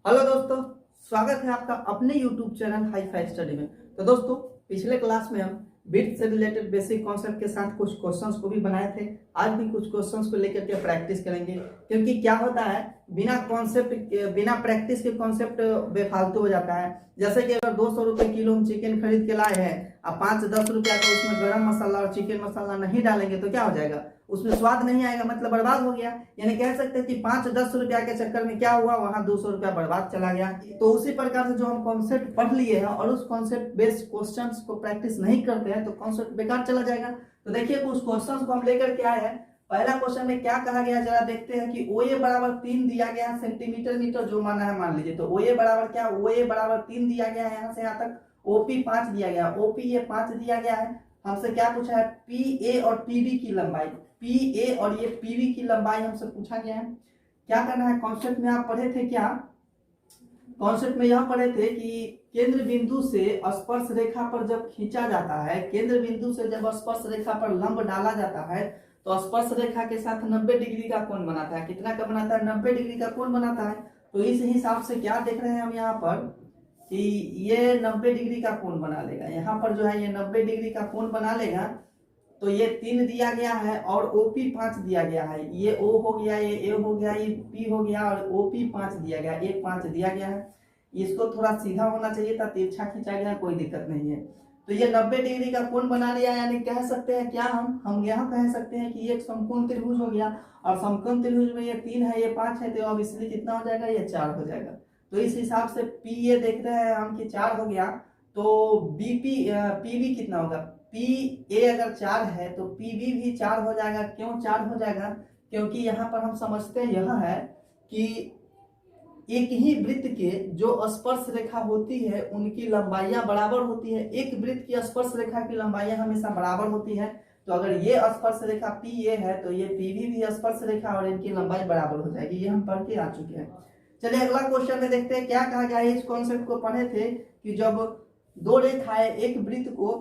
Hello दोस्तों, स्वागत है आपका अपने YouTube channel hi fi study में। तो दोस्तों, पिछले क्लास में हम बिट से रिलेटेड बेसिक कॉन्सेप्ट के साथ कुछ क्वेश्चंस को भी बनाए थे। आज भी कुछ क्वेश्चंस को लेकर के प्रैक्टिस करेंगे, क्योंकि क्या होता है बिना प्रैक्टिस के कॉन्सेप्ट बेफालतू हो जाता है। जैसे कि अगर 200 रुपए किलो हम चिकन खरीद के लाए हैं, अब 5-10 रुपया का उसमें गरम मसाला और चिकन मसाला नहीं डालेंगे तो क्या हो जाएगा, उसमें स्वाद नहीं आएगा, मतलब बर्बाद हो गया। यानी कह सकते हैं कि 5-10 रुपया के चक्कर में क्या हुआ, वहां 200 रुपया बर्बाद चला गया। तो उसी प्रकार से जो हम कॉन्सेप्ट पढ़ लिए हैं और उस कॉन्सेप्ट बेस्ड क्वेश्चंस को प्रैक्टिस नहीं करते हैं तो कॉन्सेप्ट बेकार चला जाएगा। तो देखिए, उस क्वेश्चंस को हम लेकर के आए हैं। पहला क्वेश्चन में क्या कहा गया, जरा देखते हैं कि OA बराबर 3 दिया गया है, सेंटीमीटर मीटर जो माना है मान लीजिए। तो OA बराबर क्या, OA बराबर 3 दिया गया है यहाँ से यहाँ तक। OP 5 दिया गया, OP ये 5 दिया गया है। हमसे क्या पूछा है, PA और PB की लंबाई, PA और ये PB की लंबाई हमसे पूछा गया है। क्या करना है, कॉन्सेप्ट में आप पढ़े थे क्या, कॉन्सेप्ट में यह पढ़े थे कि केंद्र बिंदु से स्पर्श रेखा पर जब खींचा जाता है, केंद्र बिंदु से जब स्पर्श रेखा पर लंब डाला जाता है तो स्पर्श रेखा के साथ 90 डिग्री का कोण बनाता है। कितना का बनाता है, 90 डिग्री का कोण बनाता है। तो इस हिसाब से क्या देख रहे हैं हम यहाँ पर कि ये 90 डिग्री का कोण बना लेगा। यहाँ पर जो है ये 90 डिग्री का कोण बना लेगा। तो ये 3 दिया गया है और OP 5 दिया गया है। ये O हो गया, ये A हो गया, ये P हो गया और OP 5 दिया गया, A 5 दिया गया है। इसको थोड़ा सीधा होना चाहिए था, तिरछा खींचा गया, कोई दिक्कत नहीं है। तो ये 90 डिग्री का कोण बना लिया, यानी कह सकते हैं क्या, हम यह कह सकते हैं कि ये एक समकोण त्रिभुज हो गया। और समकोण त्रिभुज में ये 3 है, ये 5 है, तो अब इसलिए कितना हो जाएगा, ये 4 हो जाएगा। तो इस हिसाब से PA देख रहे हैं हम कि 4 हो गया। तो PB कितना होगा, PA अगर 4 है तो PB भी 4 हो जाएगा। क्यों 4 हो जाएगा, क्योंकि यहाँ पर हम समझते हैं यह है कि एक ही वृत्त के जो स्पर्श रेखा होती है उनकी लंबाइयां बराबर होती है। एक वृत्त की स्पर्श रेखा की लंबाइयां हमेशा बराबर होती है। तो अगर ये स्पर्श रेखा PA है तो ये PB भी स्पर्श रेखा और इनकी लंबाई बराबर हो जाएगी। ये हम पढ़ के आ चुके हैं। चलिए अगला क्वेश्चन में देखते हैं क्या कहा गया है। इस कॉन्सेप्ट को पढ़े थे कि जब दो रेखाएं एक वृत्त को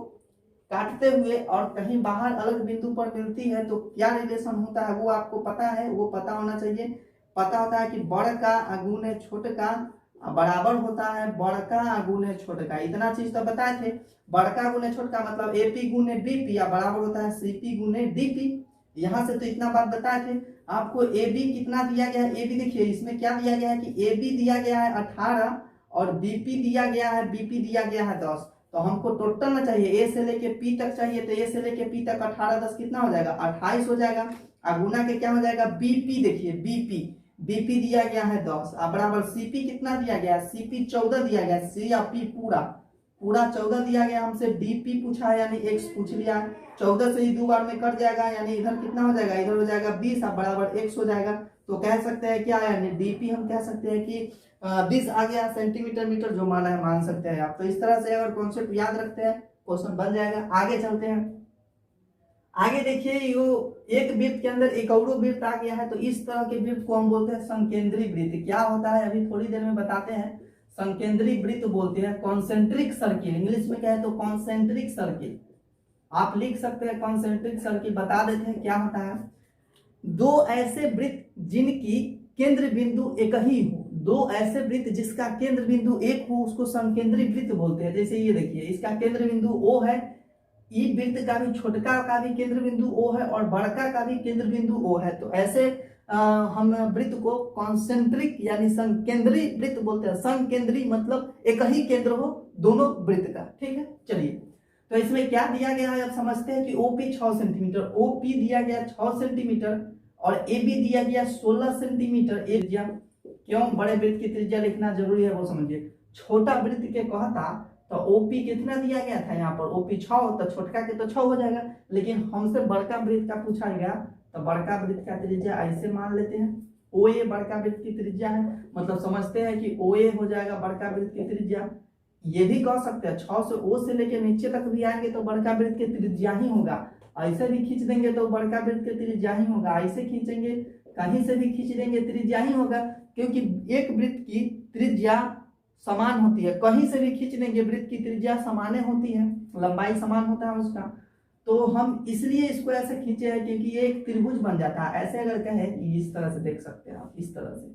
काटते हुए और कहीं बाहर अलग बिंदु पर मिलती है तो क्या रिलेशन होता है, वो आपको पता है, वो पता होना चाहिए। पता होता है कि बड़ का गुने छोटे का बराबर होता है बड़ का गुने छोटे का। इतना चीज तो बताए थे। बड़का गुने छोटे का मतलब AP गुने BP या बराबर होता है CP गुने DP। यहाँ से तो इतना बात बताए थे। आपको AB कितना दिया गया है, AB देखिए इसमें क्या दिया गया है कि AB दिया गया है 18 और BP दिया गया है, BP दिया गया है 10। तो हमको टोटल ना चाहिए, A से लेके P तक चाहिए। तो A से लेके P तक 18 10 कितना हो जाएगा, 28 हो जाएगा। और गुना के क्या हो जाएगा, BP देखिए BP दिया गया है 10 और बराबर CP कितना दिया गया है, CP 14 दिया गया है। C या P पूरा 14 दिया गया। हमसे DP पूछा है यानी X पूछ लिया। 14 से ही 2 बार में कट जाएगा, यानी इधर कितना हो जाएगा, इधर हो जाएगा 20 और बराबर X हो जाएगा। तो कह सकते हैं क्या, यानी DP हम कह सकते हैं कि 20 आ गया। सेंटीमीटर मीटर जो माना है मान सकते हैं आप। तो इस तरह से अगर कॉन्सेप्ट याद रखते हैं क्वेश्चन बन जाएगा। आगे चलते हैं। आगे देखिए, एक वृत्त के अंदर एक और वृत्त आ गया है। तो इस तरह के वृत्त को हम बोलते हैं संकेंद्री वृत्त। क्या होता है अभी थोड़ी देर में बताते हैं। संकेंद्री वृत्त बोलते हैं, कॉन्सेंट्रिक सर्किल, इंग्लिश में कहे तो कॉन्सेंट्रिक सर्किल। आप लिख सकते हैं कॉन्सेंट्रिक सर्किल। बता देते हैं क्या होता है। दो ऐसे वृत्त जिनकी केंद्र बिंदु एक ही हो, दो ऐसे वृत्त जिसका केंद्र बिंदु एक हो उसको संकेंद्री वृत्त बोलते हैं। जैसे ये देखिए, इसका केंद्र बिंदु O है, ई वृत्त का भी छोटका का भी केंद्र बिंदु O है और बड़का का भी केंद्र बिंदु O है। तो ऐसे हम वृत्त को कॉन्सेंट्रिक यानी संकेंद्री वृत्त बोलते हैं। संकेंद्री मतलब एक ही केंद्र हो दोनों वृत्त का। ठीक है, चलिए तो इसमें क्या दिया गया है अब समझते हैं कि OP 6 सेंटीमीटर, OP दिया गया 6 सेंटीमीटर और AB दिया गया 16 सेंटीमीटर। त्रिज्या, क्यों बड़े वृत्त की त्रिज्या लिखना जरूरी है वो समझिए। छोटा वृत्त के कहता तो OP कितना दिया गया था, यहाँ पर OP 6 तो छोटका के तो 6 हो जाएगा। लेकिन हमसे बड़का वृत्त का पूछा गया तो बड़का वृत्त का त्रिज्या ऐसे मान लेते हैं। OA बड़का वृत्त की त्रिज्या है, मतलब समझते हैं कि OA हो जाएगा बड़का वृत्त की त्रिज्या। ये भी कह सकते हैं 6 से O से लेके नीचे तक भी आएंगे तो बड़का वृत्त की त्रिज्या ही होगा। ऐसे भी खींच देंगे तो बड़का वृत्त की त्रिज्या ही होगा। ऐसे खींचेंगे, कहीं से भी खींच देंगे त्रिज्या ही होगा, क्योंकि एक वृत्त की त्रिज्या समान होती है। कहीं से भी खींच देंगे वृत्त की त्रिज्या समान होती है, लंबाई समान होता है उसका। तो हम इसलिए इसको ऐसे खींचे हैं क्योंकि ये एक त्रिभुज बन जाता है। ऐसे अगर कहें कि इस तरह से देख सकते हैं आप, इस तरह से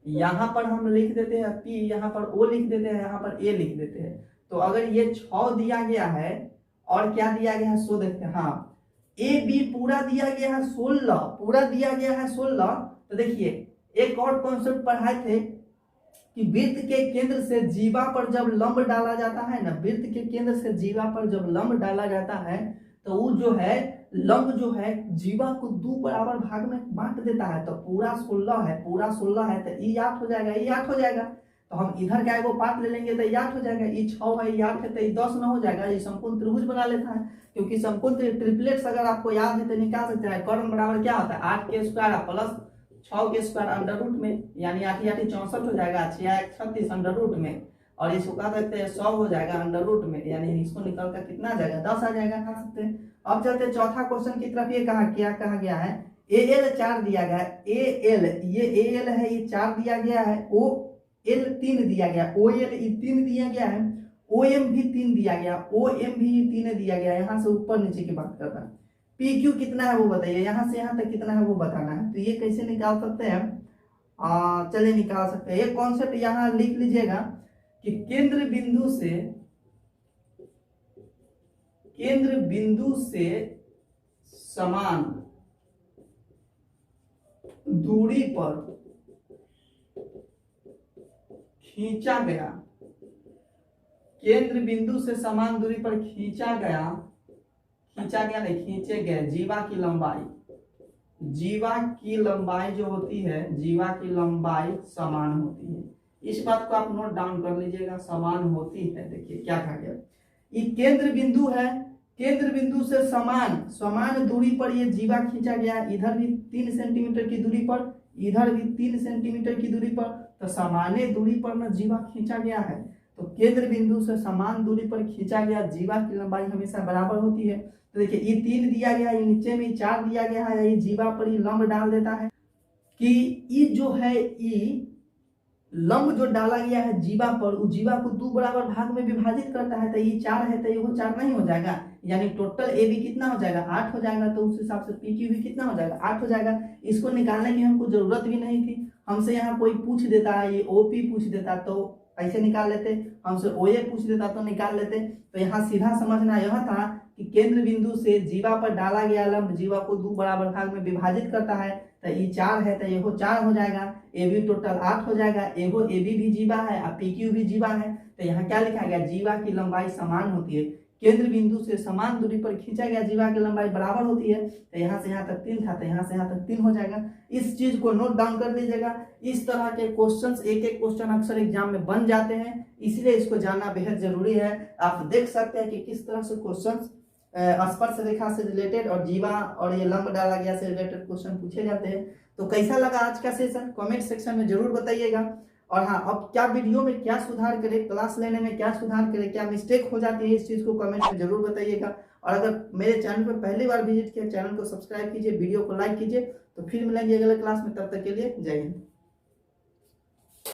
यहाँ पर हम लिख देते हैं P, यहाँ पर O लिख देते हैं, यहाँ पर A लिख देते हैं। तो अगर ये 6 दिया गया है और क्या दिया गया है सो देखते हैं। हाँ, ए बी पूरा दिया गया है 16, पूरा दिया गया है 16। तो देखिए एक और कॉन्सेप्ट पढ़ाए थे कि वृत्त के केंद्र से जीवा पर जब लंब डाला जाता है ना, वृत्त के केंद्र से जीवा पर जब लंब डाला जाता है तो वो जो है लंब जो है जीवा को 2 बराबर भाग में बांट देता है। तो पूरा 16 है, पूरा 16 है तो ई 8 हो जाएगा, ई 8 हो जाएगा। तो हम इधर का एगो पार्ट ले लेंगे तो ये 8 हो जाएगा, ई 6 है, ई 8 है तो ई 10 ना हो जाएगा। ये समकोण त्रिभुज बना लेता है, क्योंकि समकोण ट्रिपलेट्स अगर आपको याद है तो निकाल सकते हैं। कर्ण बराबर क्या होता है 8 के स्क्वायर प्लस 6 के स्क्वायर अंडर रूट में, यानी 8 8 64 हो जाएगा, 6 1 36 अंडर रूट में, और इसको कह सकते हैं 100 हो जाएगा अंडर रूट में, यानी इसको निकल कर कितना आ जाएगा 10 आ जाएगा, कह सकते हैं। अब चलते चौथा क्वेश्चन की तरफ। ये क्या कहा गया है AL 4 दिया गया है, AL ये AL है, ये 4 दिया गया है, OL 3 दिया गया, OL ये 3 दिया गया है, OM भी 3 दिया गया, OM भी 3 दिया गया। यहाँ से ऊपर नीचे की बात करता है। PQ कितना है वो बताइए, यहाँ से यहाँ तक कितना है वो बताना है। तो ये कैसे निकाल सकते हैं, चलिए निकाल सकते हैं। एक कॉन्सेप्ट यहाँ लिख लीजिएगा कि केंद्र बिंदु से समान दूरी पर खींचा गया, केंद्र बिंदु से समान दूरी पर खींचे गए जीवा की लंबाई जो होती है, जीवा की लंबाई समान होती है। इस बात को आप नोट डाउन कर लीजिएगा, समान होती है। देखिए क्या कहा गया, ये केंद्र बिंदु है, केंद्र बिंदु से समान दूरी पर ये जीवा खींचा गया, इधर भी 3 सेंटीमीटर की दूरी पर, इधर भी 3 सेंटीमीटर की दूरी पर। तो समाने दूरी पर ना जीवा खींचा गया है, तो केंद्र बिंदु से समान दूरी पर खींचा गया जीवा की लंबाई हमेशा बराबर होती है। तो देखिए ये 3 दिया गया, ये नीचे में 4 दिया गया है, ये जीवा पर ही लंब डाल देता है कि ये जो है ये लंब जो डाला गया है जीवा पर, वो जीवा को 2 बराबर भाग में विभाजित करता है। तो ये 4 है तो ये 4 नहीं हो जाएगा, यानी टोटल ए बी कितना हो जाएगा 8 हो जाएगा। तो उस हिसाब से पी क्यू भी कितना हो जाएगा 8 हो जाएगा। इसको निकालने की हमको जरूरत भी नहीं थी, हमसे यहाँ कोई पूछ देता है, ये ओपी पूछ देता तो ऐसे निकाल लेते, हमसे ओए पूछ देता तो निकाल लेते। तो यहाँ सीधा समझना यह था कि केंद्र बिंदु से जीवा पर डाला गया लंब जीवा को 2 बराबर भाग में विभाजित करता है। तो ये 4 है तो ये 4 हो जाएगा, ए बी टोटल 8 हो जाएगा, एगो ए बी भी जीवा है और पी क्यू भी जीवा है। तो यहाँ क्या लिखा गया, जीवा की लंबाई समान होती है, केंद्र बिंदु से समान दूरी पर खींचा गया जीवा की लंबाई बराबर होती है। तो यहाँ से यहाँ तक 3 था तो यहाँ से यहाँ तक 3 हो जाएगा। इस चीज को नोट डाउन कर लीजिएगा। इस तरह के क्वेश्चंस एक क्वेश्चन अक्सर एग्जाम में बन जाते हैं, इसलिए इसको जानना बेहद जरूरी है। आप देख सकते हैं कि किस तरह से क्वेश्चंस स्पर्श रेखा से रिलेटेड और जीवा और ये लंब डाला गया से रिलेटेड क्वेश्चन पूछे जाते हैं। तो कैसा लगा आज का सेशन कमेंट सेक्शन में जरूर बताइएगा। और हाँ, अब क्या वीडियो में क्या सुधार करें, क्लास लेने में क्या सुधार करें, क्या मिस्टेक हो जाती है, इस चीज को कमेंट में जरूर बताइएगा। और अगर मेरे चैनल पर पहली बार विजिट किया, चैनल को सब्सक्राइब कीजिए, वीडियो को लाइक कीजिए। तो फिर मिलेंगे अगले क्लास में, तब तक के लिए जय हिंद।